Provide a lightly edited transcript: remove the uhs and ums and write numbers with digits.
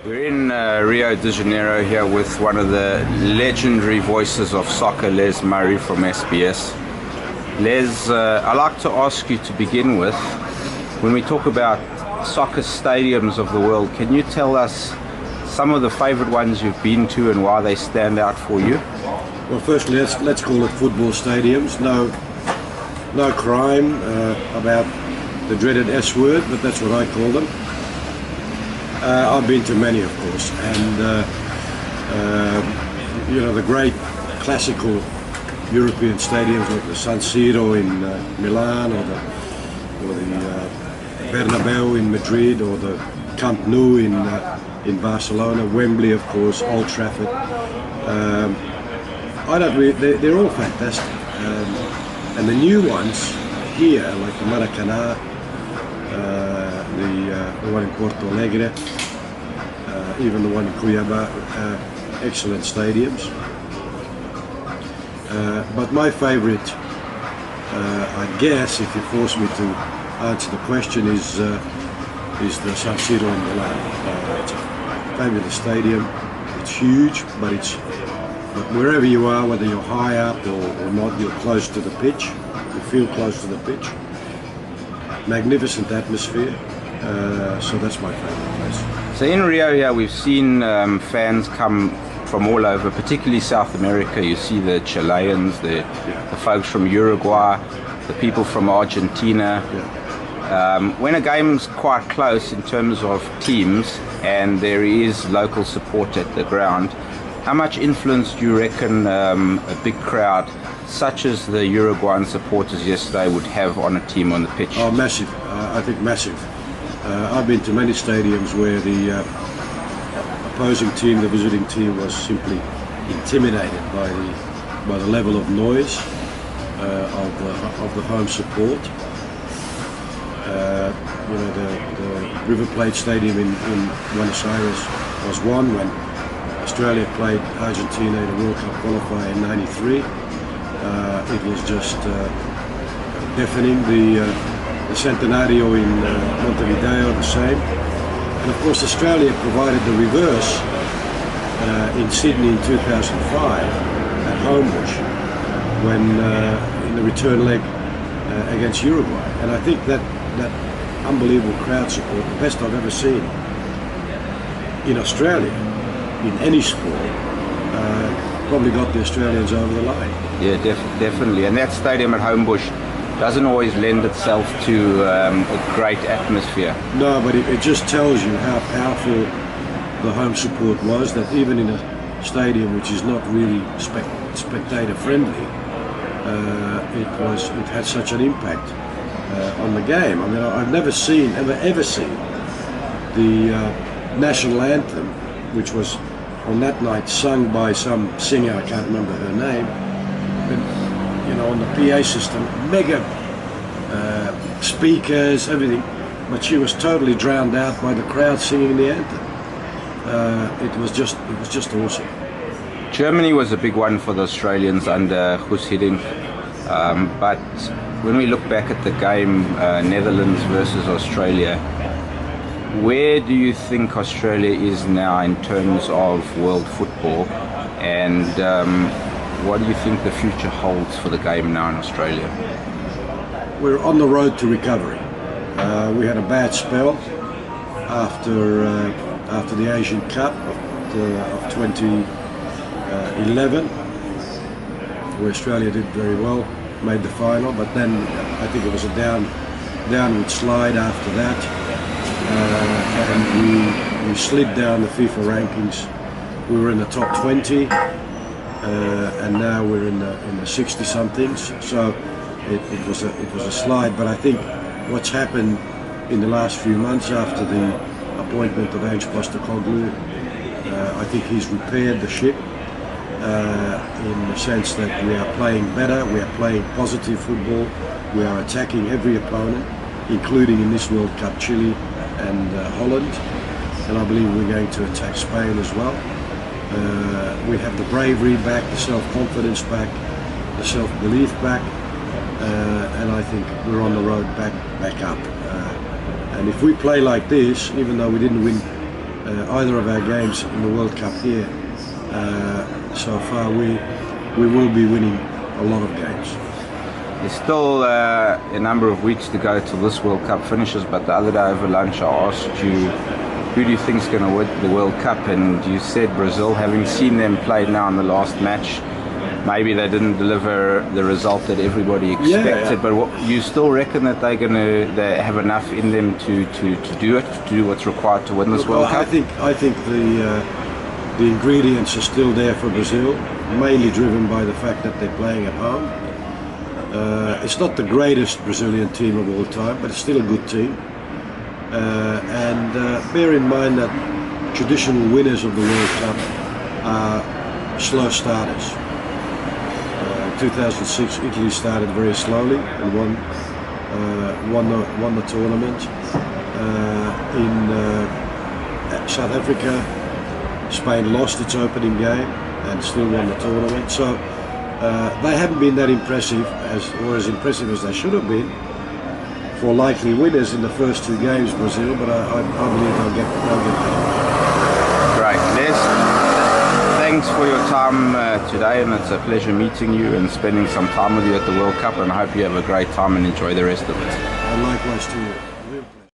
We're in Rio de Janeiro here with one of the legendary voices of soccer, Les Murray from SBS. Les, I'd like to ask you to begin with, when we talk about soccer stadiums of the world, can you tell us some of the favorite ones you've been to and why they stand out for you? Well, firstly, let's call it football stadiums. No crime about the dreaded S word, but that's what I call them. I've been to many, of course, and the great classical European stadiums like the San Siro in Milan, or the Bernabeu in Madrid, or the Camp Nou in Barcelona, Wembley, of course, Old Trafford. They're all fantastic, and the new ones here, like the Maracanã, the one in Porto Alegre, even the one in Cuiabá, excellent stadiums. But my favourite, I guess, if you force me to answer the question, is the San Siro in Milan. It's a fabulous stadium. It's huge, but wherever you are, whether you're high up or not, you're close to the pitch. You feel close to the pitch. Magnificent atmosphere. So that's my favourite place. So in Rio here, we've seen fans come from all over, particularly South America. You see the Chileans, the folks from Uruguay, the people from Argentina. Yeah. When a game's quite close in terms of teams and there is local support at the ground, how much influence do you reckon a big crowd such as the Uruguayan supporters yesterday would have on a team on the pitch? Oh, massive. I think massive. I've been to many stadiums where the opposing team, the visiting team, was simply intimidated by the level of noise of the home support. The River Plate Stadium in Buenos Aires was one when Australia played Argentina in a World Cup qualifier in '93. It was just deafening. The Centenario in Montevideo, the same. And of course Australia provided the reverse in Sydney in 2005 at Homebush, when in the return leg against Uruguay. And I think that unbelievable crowd support, the best I've ever seen in Australia in any sport, probably got the Australians over the line. Yeah, definitely. And that stadium at Homebush doesn't always lend itself to a great atmosphere. No, but it just tells you how powerful the home support was, that even in a stadium which is not really spectator friendly, it had such an impact on the game. I mean, I've never ever seen the national anthem, which was on that night sung by some singer, I can't remember her name, but, on the PA system, mega speakers, everything, but she was totally drowned out by the crowd singing the anthem. It was just awesome. Germany was a big one for the Australians under Guus Hiddink, but when we look back at the game, Netherlands versus Australia, where do you think Australia is now in terms of world football, and what do you think the future holds for the game now in Australia? We're on the road to recovery. We had a bad spell after the Asian Cup of 2011, where Australia did very well, made the final, but then I think it was a downward slide after that, and we slid down the FIFA rankings. We were in the top 20. And now we're in the 60-somethings. So it was a slide. But I think what's happened in the last few months after the appointment of Ange Postecoglou, I think he's repaired the ship in the sense that we are playing better, we are playing positive football, we are attacking every opponent, including in this World Cup Chile and Holland, and I believe we're going to attack Spain as well. We have the bravery back, the self-confidence back, the self-belief back, and I think we're on the road back up. And if we play like this, even though we didn't win either of our games in the World Cup here. So far, we will be winning a lot of games. There's still a number of weeks to go till this World Cup finishes, but the other day over lunch I asked you, who do you think is going to win the World Cup? And you said Brazil. Having seen them play now in the last match, maybe they didn't deliver the result that everybody expected, but you still reckon that they have enough in them to do what's required to win this World Cup? I think the ingredients are still there for Brazil, mainly driven by the fact that they're playing at home. It's not the greatest Brazilian team of all time, but it's still a good team. And bear in mind that traditional winners of the World Cup are slow starters. 2006, Italy started very slowly and won the tournament. In South Africa, Spain lost its opening game and still won the tournament. So they haven't been that impressive as impressive as they should have been for likely winners in the first two games, Brazil. But I believe they'll get there. Great, Les. Thanks for your time today, and it's a pleasure meeting you and spending some time with you at the World Cup. And I hope you have a great time and enjoy the rest of it. And likewise to you.